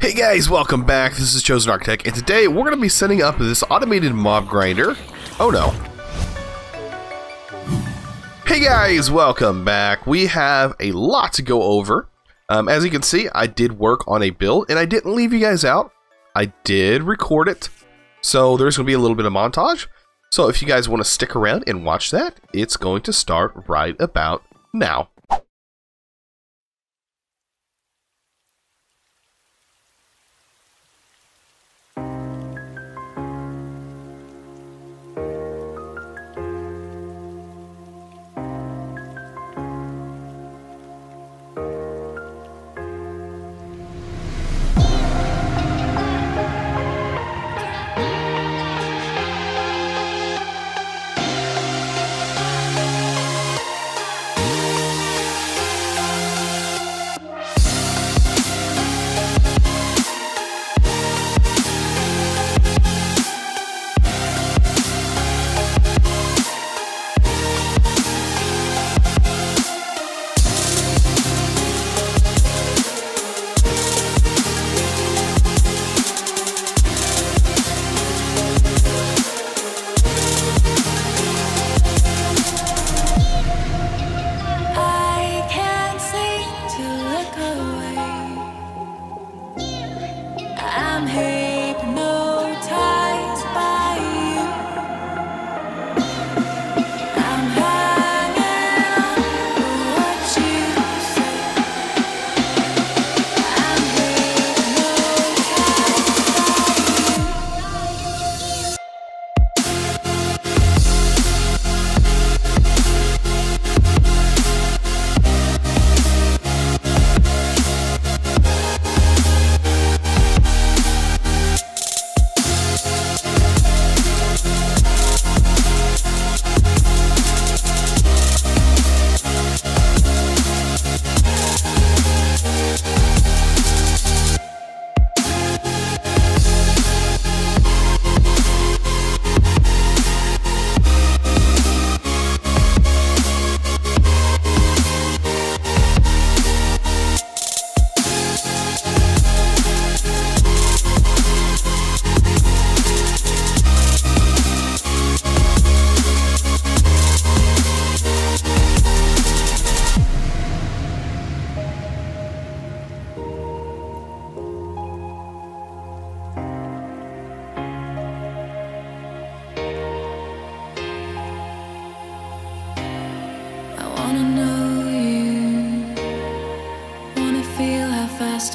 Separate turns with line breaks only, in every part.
Hey guys, welcome back. This is ChosenArchitect, and today we're going to be setting up this automated mob grinder. Oh no. Hey guys, welcome back. We have a lot to go over. As you can see, I did work on a build, and I didn't leave you guys out. I did record it, so there's going to be a little bit of montage. So if you guys want to stick around and watch that, it's going to start right about now.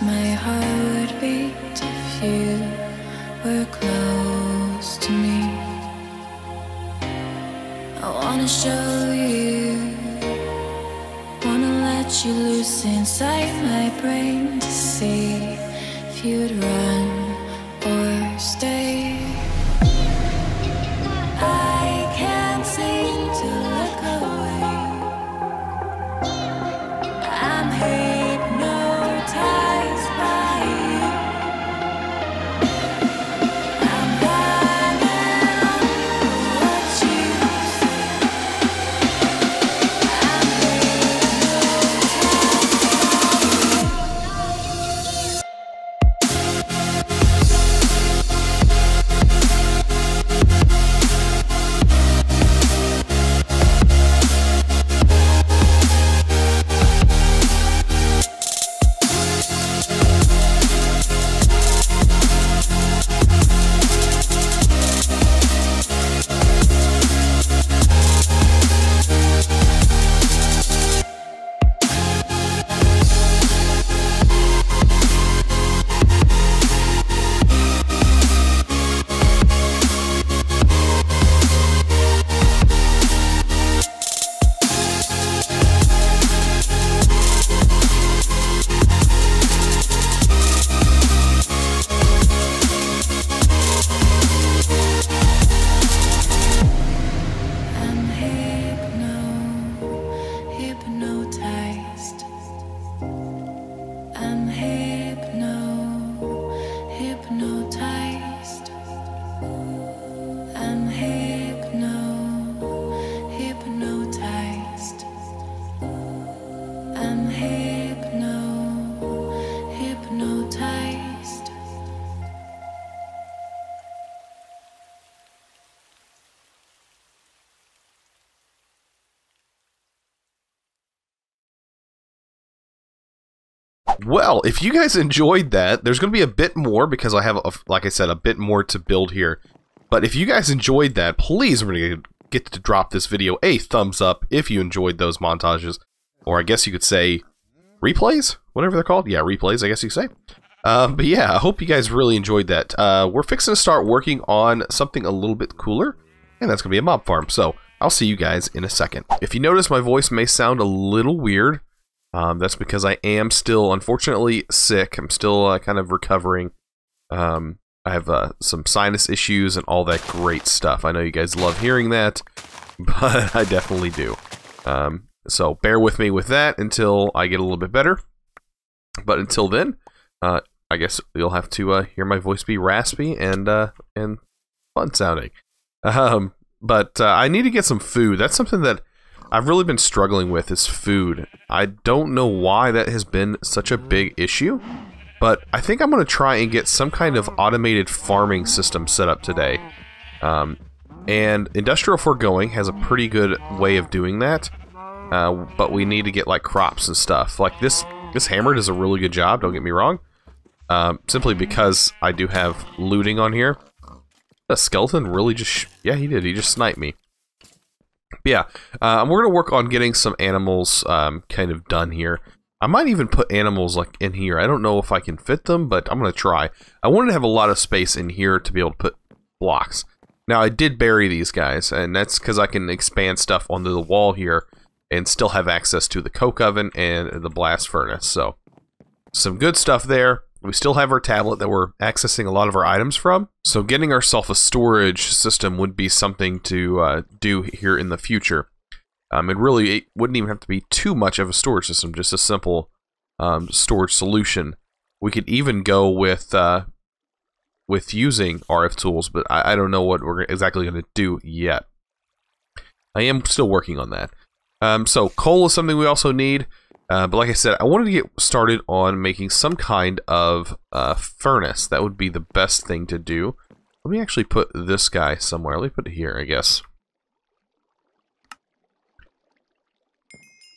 My heart would beat if you were close to me. I wanna show you, wanna let you loose inside my brain to see if you'd run or stay. I can't seem to look away. I'm hypnotized.
well, if you guys enjoyed that, there's going to be a bit more because I have, like I said, a bit more to build here. But if you guys enjoyed that, please remember to get to drop this video a thumbs up if you enjoyed those montages. Or I guess you could say replays? Whatever they're called. Yeah, replays, I guess you could say. But yeah, I hope you guys really enjoyed that. We're fixing to start working on something a little bit cooler, and that's going to be a mob farm. So I'll see you guys in a second. If you notice my voice may sound a little weird, that's because I am still, unfortunately, sick. I'm still kind of recovering. I have some sinus issues and all that great stuff. I know you guys love hearing that, but I definitely do. So bear with me with that until I get a little bit better. But until then, I guess you'll have to hear my voice be raspy and fun sounding. But I need to get some food. That's something that I've really been struggling with, is food. I don't know why that has been such a big issue, but I think I'm going to try and get some kind of automated farming system set up today. And Industrial Foregoing has a pretty good way of doing that, but we need to get like crops and stuff. Like this hammer does a really good job, don't get me wrong. Simply because I do have looting on here. The skeleton really just... yeah, he did. He just sniped me. But yeah, we're going to work on getting some animals kind of done here. I might even put animals like in here. I don't know if I can fit them, but I'm going to try. I wanted to have a lot of space in here to be able to put blocks. Now, I did bury these guys, and that's because I can expand stuff onto the wall here and still have access to the coke oven and the blast furnace. So, some good stuff there. We still have our tablet that we're accessing a lot of our items from, so getting ourselves a storage system would be something to do here in the future. It wouldn't even have to be too much of a storage system, just a simple storage solution. We could even go with using RF tools, but I don't know what we're exactly going to do yet. I am still working on that. So coal is something we also need. But like I said, I wanted to get started on making some kind of furnace. That would be the best thing to do. Let me actually put this guy somewhere. Let me put it here, I guess.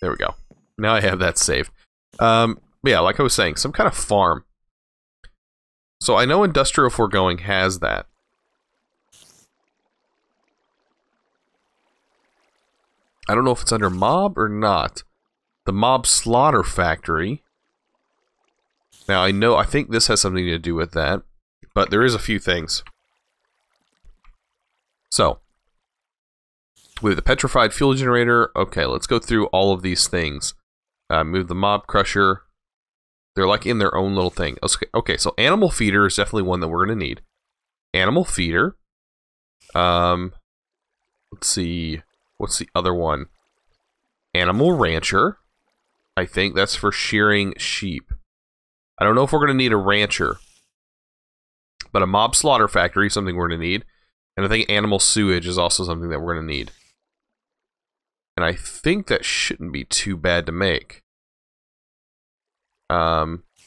There we go. Now I have that saved. But yeah, like I was saying, some kind of farm. So I know Industrial Foregoing has that. I don't know if it's under mob or not. The mob slaughter factory. Now I think this has something to do with that, but there is a few things. So, with the petrified fuel generator, okay, let's go through all of these things. Move the mob crusher. They're like in their own little thing. Okay, so animal feeder is definitely one that we're going to need. Animal feeder. Let's see. What's the other one? Animal rancher. I think that's for shearing sheep. I don't know if we're going to need a rancher. But a mob slaughter factory is something we're going to need. And I think animal sewage is also something that we're going to need. And I think that shouldn't be too bad to make.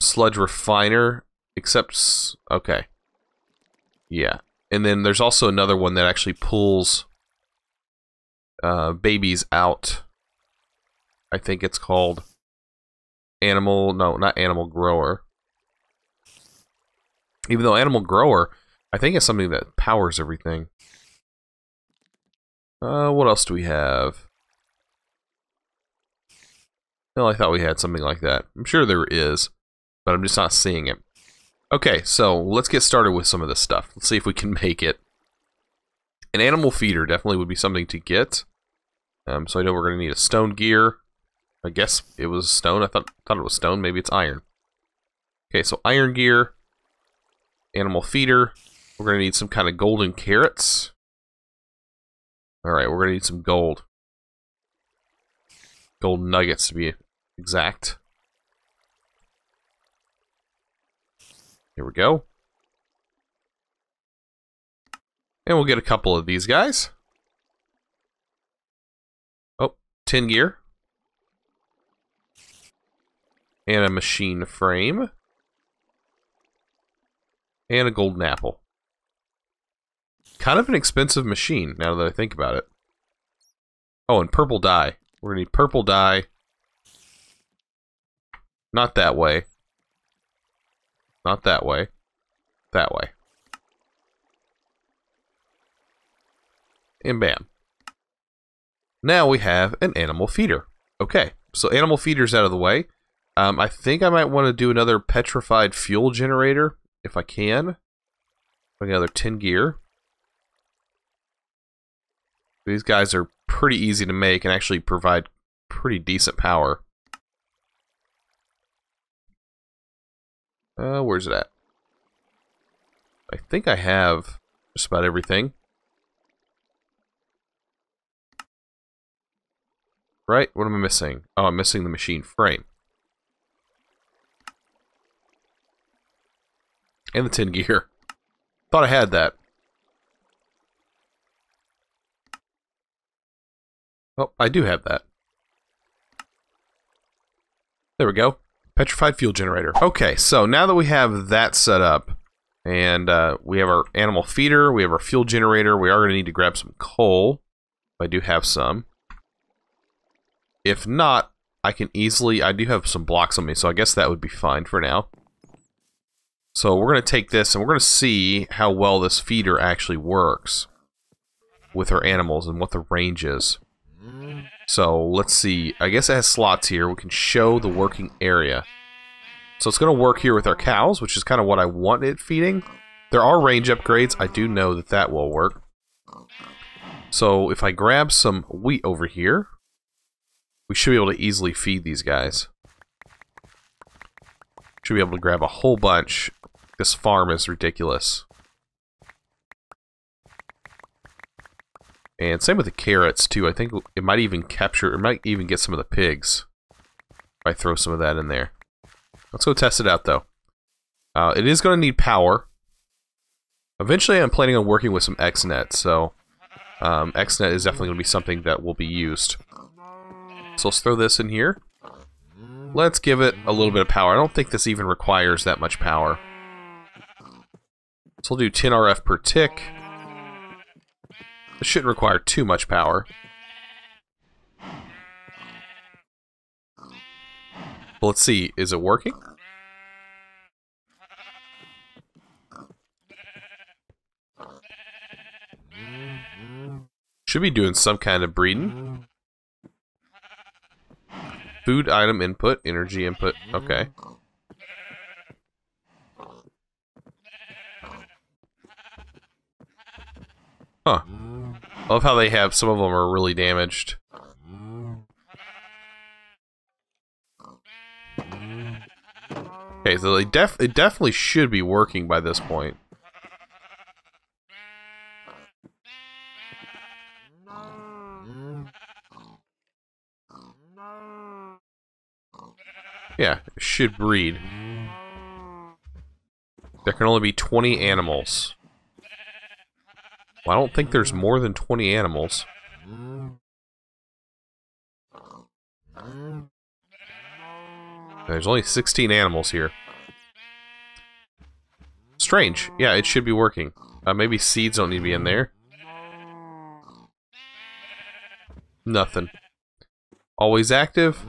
Sludge refiner, except... okay. Yeah. And then there's also another one that actually pulls babies out. I think it's called... animal... no, not animal grower. Even though animal grower, I think it's something that powers everything. What else do we have? Well, I thought we had something like that. I'm sure there is, but I'm just not seeing it. Okay, so let's get started with some of this stuff. Let's see if we can make it. An animal feeder definitely would be something to get. So I know we're going to need a stone gear. I guess it was stone. I thought it was stone. Maybe it's iron. Okay, so iron gear. Animal feeder. We're going to need some kind of golden carrots. Alright, we're going to need some gold. Gold nuggets to be exact. Here we go. And we'll get a couple of these guys. Oh, tin gear. And a machine frame. And a golden apple. Kind of an expensive machine, now that I think about it. Oh, and purple dye. We're going to need purple dye. Not that way. Not that way. That way. And bam. Now we have an animal feeder. Okay, so animal feeder's out of the way. I think I might want to do another petrified fuel generator, if I can. Another 10 gear. These guys are pretty easy to make and actually provide pretty decent power. Where's it at? I think I have just about everything. Right? What am I missing? Oh, I'm missing the machine frame. And the 10 gear. Thought I had that. Oh, I do have that. There we go. Petrified fuel generator. Okay, so now that we have that set up, and we have our animal feeder, we have our fuel generator, we are going to need to grab some coal. I do have some. If not, I can easily... I do have some blocks on me, so I guess that would be fine for now. So we're going to take this, and we're going to see how well this feeder actually works with our animals and what the range is. So let's see. I guess it has slots here. We can show the working area. So it's going to work here with our cows, which is kind of what I want it feeding. There are range upgrades. I do know that that will work. So if I grab some wheat over here, we should be able to easily feed these guys. Should be able to grab a whole bunch. This farm is ridiculous. And same with the carrots too. I think it might even capture, it might even get some of the pigs. If I throw some of that in there. Let's go test it out though. It is going to need power. Eventually I'm planning on working with some XNet, so XNet is definitely going to be something that will be used. So let's throw this in here. Let's give it a little bit of power. I don't think this even requires that much power. So we'll do 10 RF per tick. It shouldn't require too much power. But let's see, is it working? Should be doing some kind of breeding. Food item input, energy input, okay. Huh. I love how they have, some of them are really damaged. Okay, so it definitely should be working by this point. Yeah, it should breed. There can only be 20 animals. Well, I don't think there's more than 20 animals. There's only 16 animals here. Strange. Yeah, it should be working. Maybe seeds don't need to be in there. Nothing. Always active.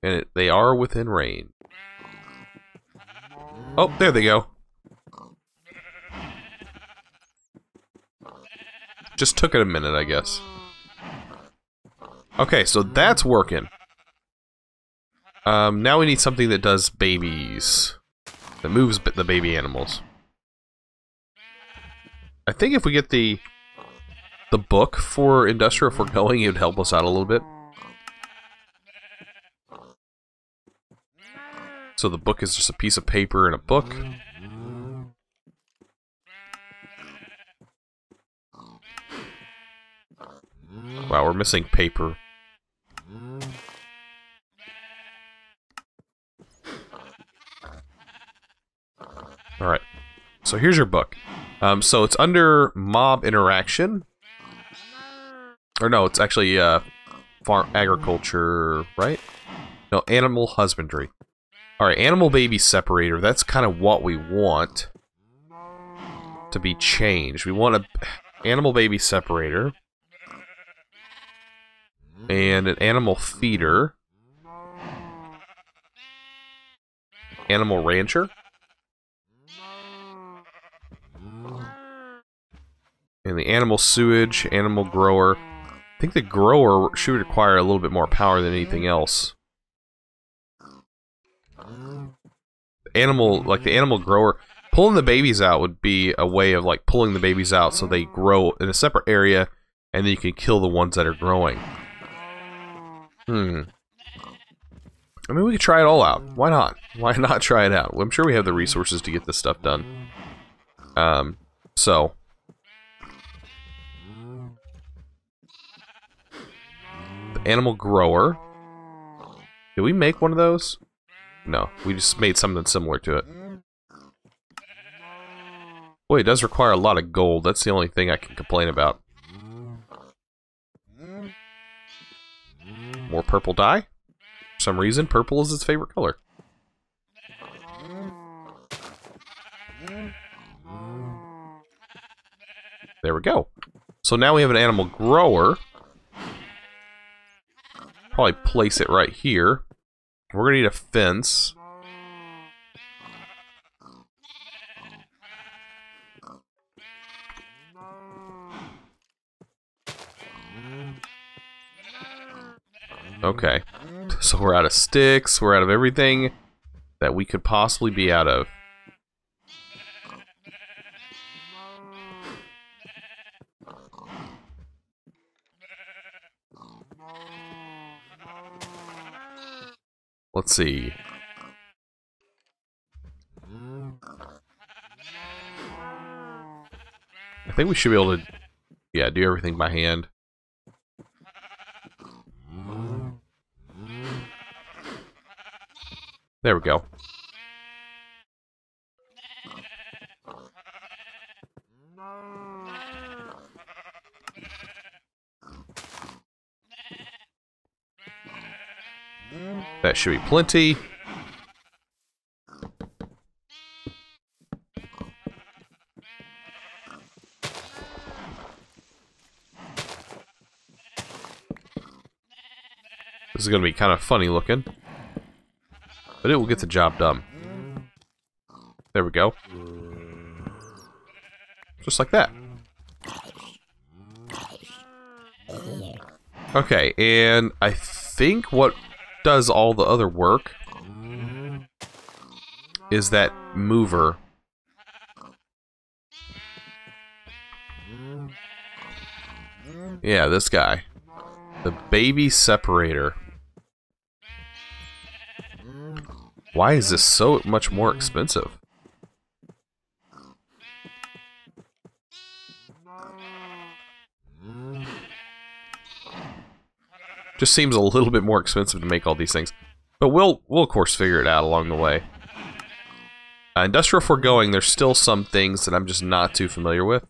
And they are within range. Oh, there they go. Just took it a minute, I guess. Okay, so that's working. Now we need something that does babies. That moves the baby animals. I think if we get the book for industrial, if we're going, it would help us out a little bit. So the book is just a piece of paper and a book. Wow, we're missing paper. Alright, so here's your book. So it's under mob interaction. Or no, it's actually farm agriculture, right? No, animal husbandry. Alright, animal baby separator. That's kind of what we want to be changed. We want an animal baby separator. And an animal feeder. animal rancher. And the animal sewage, animal grower. I think the grower should require a little bit more power than anything else. The animal grower, pulling the babies out would be a way of like pulling the babies out so they grow in a separate area, and then you can kill the ones that are growing. I mean, we could try it all out. Why not? Why not try it out? Well, I'm sure we have the resources to get this stuff done. So the animal grower. Did we make one of those? No, we just made something similar to it. Boy, it does require a lot of gold. That's the only thing I can complain about. More purple dye. For some reason, purple is its favorite color. There we go. So now we have an animal grower. Probably place it right here. We're gonna need a fence. Okay. So we're out of sticks, we're out of everything that we could possibly be out of. Let's see. I think we should be able to, yeah, do everything by hand. There we go. That should be plenty. This is going to be kind of funny looking, but it will get the job done. There we go. Just like that. Okay, and I think what does all the other work is that mover. Yeah, this guy. The baby separator. Why is this so much more expensive? Just seems a little bit more expensive to make all these things. But we'll of course figure it out along the way. Industrial foregoing, there's still some things that I'm just not too familiar with.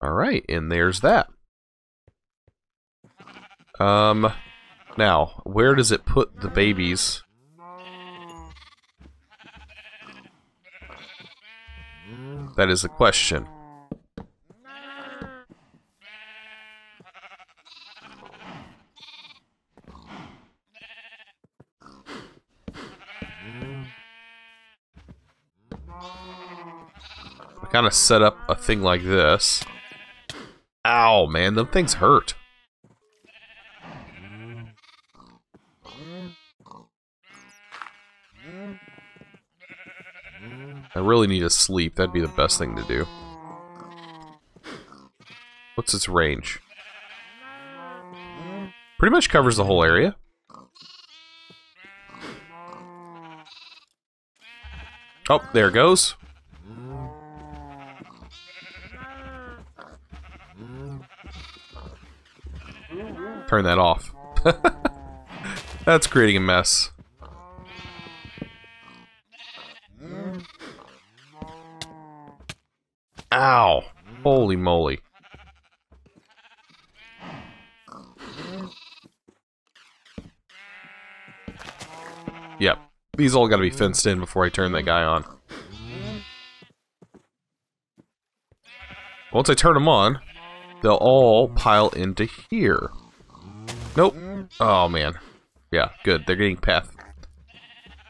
Alright, and there's that. Now, where does it put the babies? That is the question. I kind of set up a thing like this. Ow, man, them things hurt. I really need to sleep. That'd be the best thing to do. What's its range? Pretty much covers the whole area. Oh, there it goes. Turn that off. That's creating a mess. Ow! Holy moly. Yep. These all gotta be fenced in before I turn that guy on. Once I turn them on, they'll all pile into here. Nope. Oh, man. Yeah, good. They're getting path.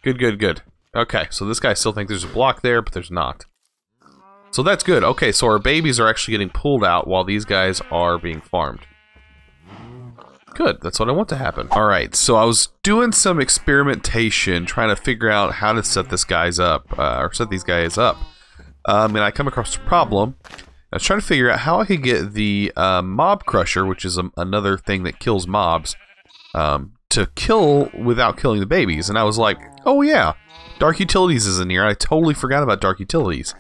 Good, good, good. Okay, so this guy still thinks there's a block there, but there's not. So that's good. Okay, so our babies are actually getting pulled out while these guys are being farmed. Good, that's what I want to happen. Alright, so I was doing some experimentation, trying to figure out how to set this guys up, or set these guys up. And I come across a problem. I was trying to figure out how I could get the mob crusher, which is another thing that kills mobs, to kill without killing the babies. And I was like, oh yeah, Dark Utilities is in here. I totally forgot about Dark Utilities.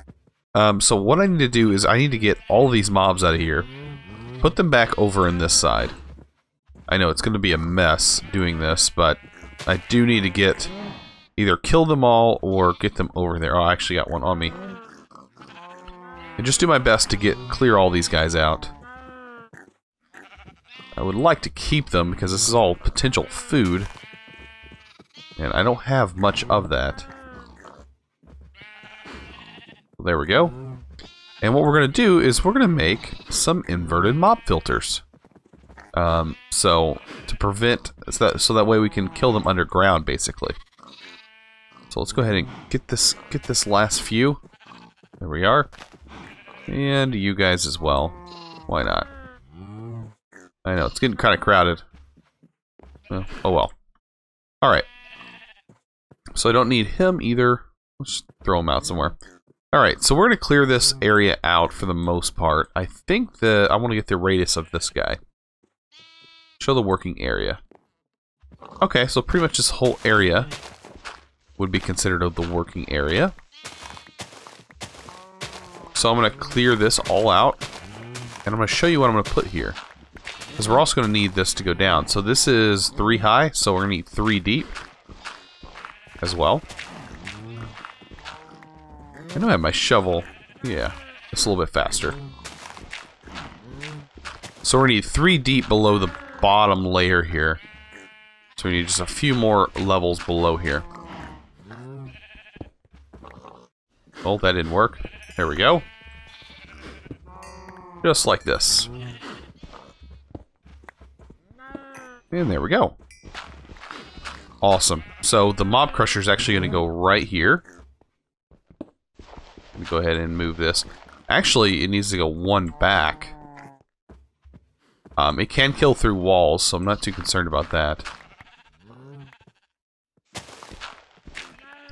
So what I need to do is I need to get all these mobs out of here, put them back over in this side. I know it's going to be a mess doing this, but I do need to get either kill them all or get them over there. Oh, I actually got one on me. And just do my best to clear all these guys out. I would like to keep them because this is all potential food. And I don't have much of that. There we go. And what we're going to do is we're going to make some inverted mob filters. So to prevent, so that way we can kill them underground, basically. So let's go ahead and get this last few. There we are. And you guys as well. Why not? I know, it's getting kind of crowded. Oh well. Alright. So I don't need him either. Let's throw him out somewhere. Alright, so we're going to clear this area out for the most part. I think that I want to get the radius of this guy. Show the working area. Okay, so pretty much this whole area would be considered the working area. So I'm going to clear this all out, and I'm going to show you what I'm going to put here. Because we're also going to need this to go down. So this is 3 high, so we're going to need 3 deep as well. I know I have my shovel. Yeah, it's a little bit faster. So we're going to need 3 deep below the bottom layer here. So we need just a few more levels below here. Oh, that didn't work. There we go. Just like this. And there we go. Awesome. So the mob crusher is actually going to go right here. Let me go ahead and move this. Actually, it needs to go 1 back. It can kill through walls, so I'm not too concerned about that.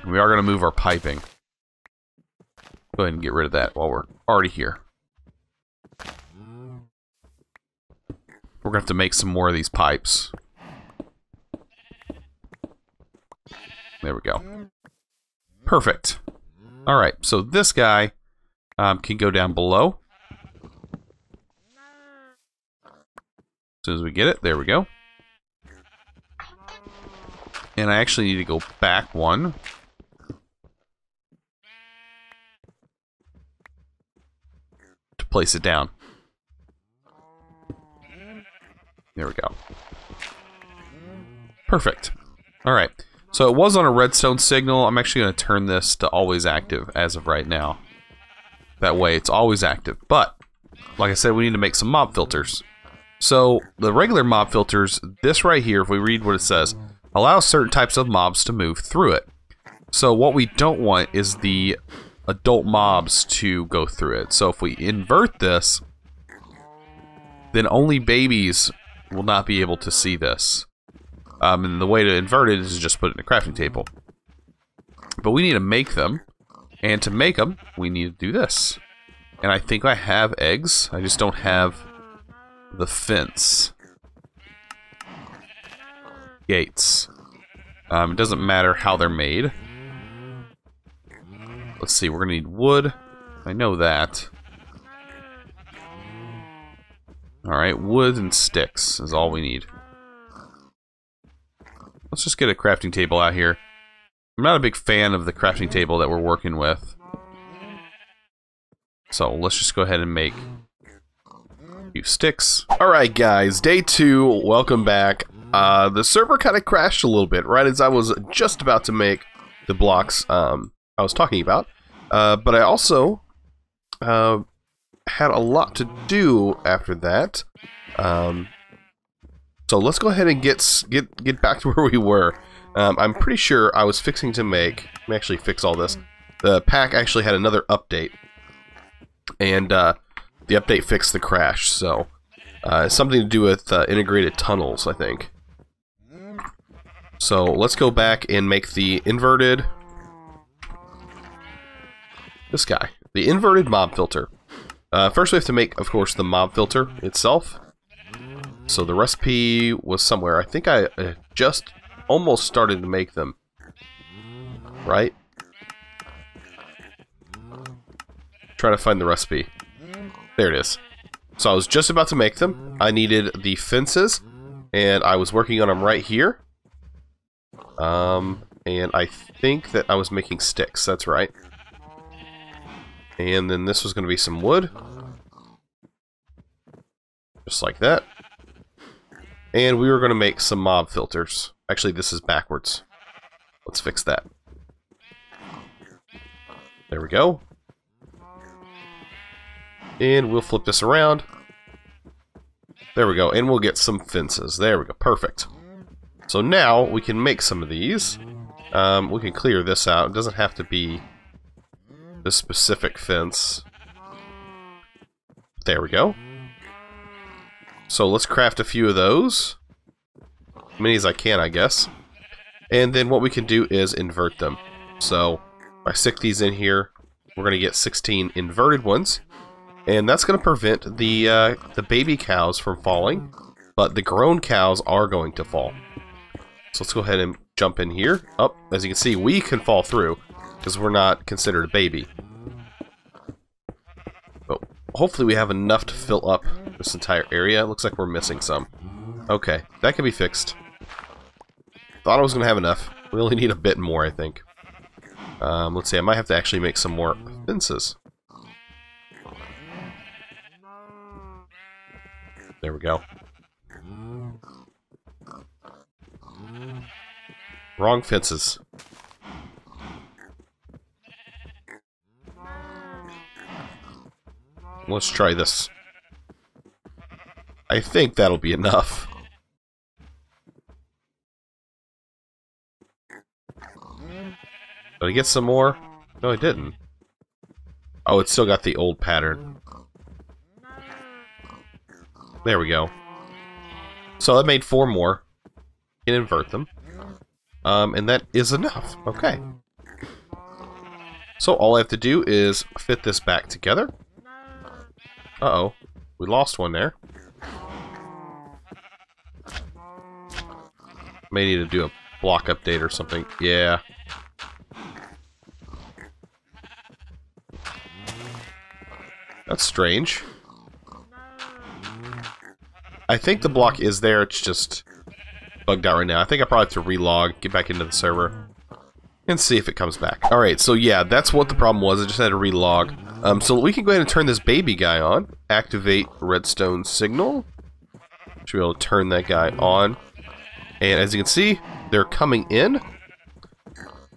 We are going to move our piping. Go ahead and get rid of that while we're already here. We're going to have to make some more of these pipes. There we go. Perfect. Alright, so this guy can go down below. As soon as we get it, there we go. And I actually need to go back 1. To place it down. There we go. Perfect. Alright. So it was on a redstone signal. I'm actually going to turn this to always active as of right now. That way it's always active. But, like I said, we need to make some mob filters. So, the regular mob filters, this right here, if we read what it says, allows certain types of mobs to move through it. So what we don't want is the adult mobs to go through it. So if we invert this, then only babies will not be able to see this. And the way to invert it is just put it in a crafting table. But we need to make them. And to make them, we need to do this. And I think I have eggs. I just don't have the fence. Gates. It doesn't matter how they're made. Let's see, we're going to need wood. I know that. Alright, wood and sticks is all we need. Let's just get a crafting table out here. I'm not a big fan of the crafting table that we're working with. So let's just go ahead and make a few sticks. Alright guys, day 2, welcome back. The server kind of crashed a little bit right as I was just about to make the blocks I was talking about. But I also had a lot to do after that. So So let's go ahead and get back to where we were. I'm pretty sure I was fixing to make... Let me actually fix all this. The pack actually had another update. And the update fixed the crash. So it's something to do with integrated tunnels, I think. So let's go back and make the inverted... This guy. The inverted mob filter. First we have to make, of course, the mob filter itself. So the recipe was somewhere. I think I just almost started to make them. Right? Trying to find the recipe. There it is. So I was just about to make them. I needed the fences. And I was working on them right here. And I think that I was making sticks. That's right. And then this was going to be some wood. Just like that. And we were going to make some mob filters. Actually, this is backwards. Let's fix that. There we go. And we'll flip this around. There we go. And we'll get some fences. There we go. Perfect. So now we can make some of these. We can clear this out. It doesn't have to be this specific fence. There we go. So let's craft a few of those. As many as I can, I guess. And then what we can do is invert them. So if I stick these in here, we're going to get 16 inverted ones. And that's going to prevent the baby cows from falling. But the grown cows are going to fall. So let's go ahead and jump in here. Oh, as you can see, we can fall through because we're not considered a baby. But hopefully we have enough to fill up this entire area. It looks like we're missing some. Okay, that can be fixed. Thought I was going to have enough. We only need a bit more, I think. Let's see, I might have to actually make some more fences. There we go. Wrong fences. Let's try this. I think that'll be enough. Did I get some more? No, I didn't. Oh, it's still got the old pattern. There we go. So that made 4 more. You can invert them. And that is enough. Okay. So all I have to do is fit this back together. Uh-oh. We lost one there. May need to do a block update or something. Yeah. That's strange. I think the block is there, it's just bugged out right now. I think I probably have to relog, get back into the server, and see if it comes back. Alright, so yeah, that's what the problem was. I just had to relog. So we can go ahead and turn this baby guy on. Activate redstone signal. Should be able to turn that guy on. And as you can see, they're coming in.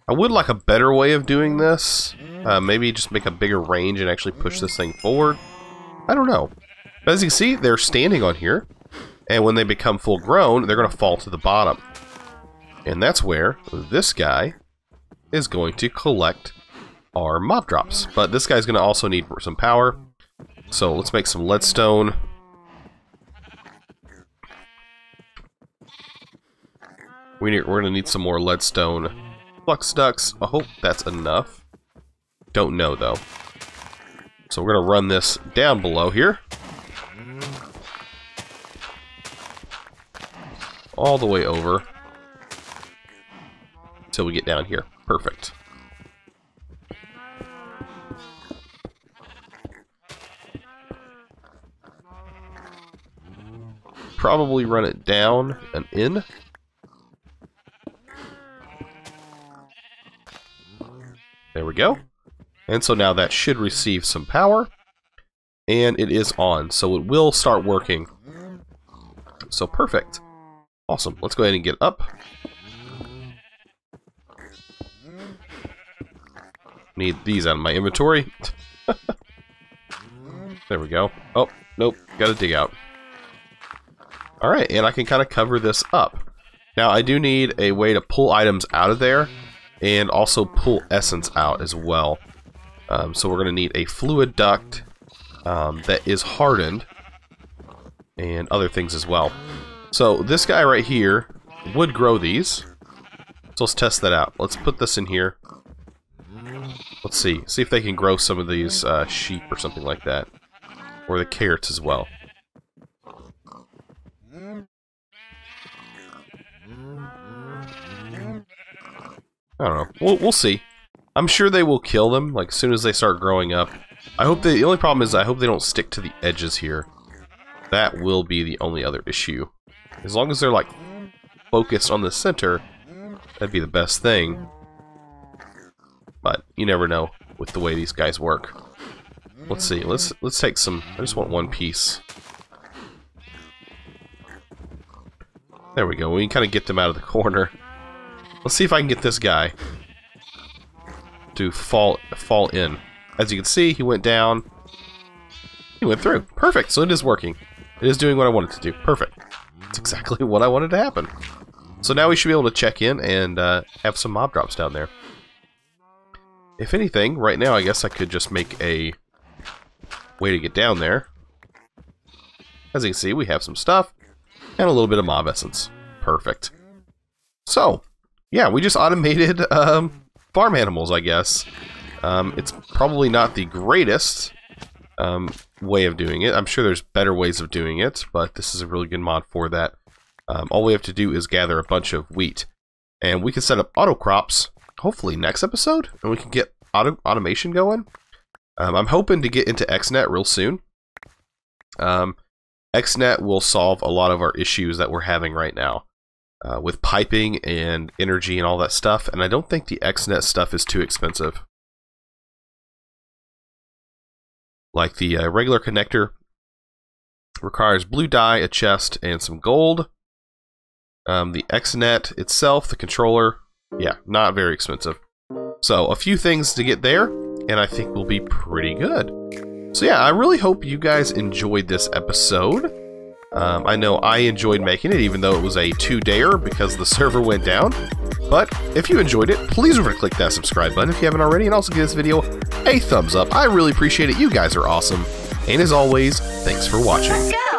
I would like a better way of doing this. Maybe just make a bigger range and actually push this thing forward. I don't know. But as you can see, they're standing on here. And when they become full grown, they're going to fall to the bottom. And that's where this guy is going to collect our mob drops. But this guy's going to also need some power. So let's make some leadstone. We're going to need some more leadstone flux ducts. I hope that's enough. Don't know though. So we're going to run this down below here. All the way over until we get down here. Perfect. Probably run it down and in. There we go. And so now that should receive some power. And it is on. So it will start working. So perfect. Awesome. Let's go ahead and get up. Need these out of my inventory. There we go. Oh, nope. Gotta dig out. Alright, and I can kind of cover this up. Now, I do need a way to pull items out of there, and also pull essence out as well. So we're going to need a fluid duct that is hardened, and other things as well. So this guy right here would grow these. So let's test that out. Let's put this in here. Let's see if they can grow some of these sheep or something like that. Or the carrots as well. I don't know. We'll see. I'm sure they will kill them, like, as soon as they start growing up. The only problem is I hope they don't stick to the edges here. That will be the only other issue. As long as they're, like, focused on the center, that'd be the best thing. But you never know with the way these guys work. Let's see. Let's take some. I just want one piece. There we go. We can kind of get them out of the corner. Let's see if I can get this guy to fall in. As you can see, he went down. He went through. Perfect. So it is working. It is doing what I wanted to do. Perfect. That's exactly what I wanted to happen. So now we should be able to check in and have some mob drops down there. If anything, right now I guess I could just make a way to get down there. As you can see, we have some stuff and a little bit of mob essence. Perfect. So, yeah, we just automated farm animals, I guess. It's probably not the greatest way of doing it. I'm sure there's better ways of doing it, but this is a really good mod for that. All we have to do is gather a bunch of wheat, and we can set up auto crops, hopefully next episode, and we can get automation going. I'm hoping to get into XNet real soon. XNet will solve a lot of our issues that we're having right now with piping and energy and all that stuff, and I don't think the XNet stuff is too expensive. Like the regular connector requires blue dye, a chest, and some gold. The XNet itself, the controller, yeah, not very expensive. So a few things to get there, and I think we'll be pretty good. So yeah, I really hope you guys enjoyed this episode. I know I enjoyed making it, even though it was a 2-dayer because the server went down. But if you enjoyed it, please remember to click that subscribe button if you haven't already, and also give this video a thumbs up. I really appreciate it. You guys are awesome. And as always, thanks for watching.
Let's go!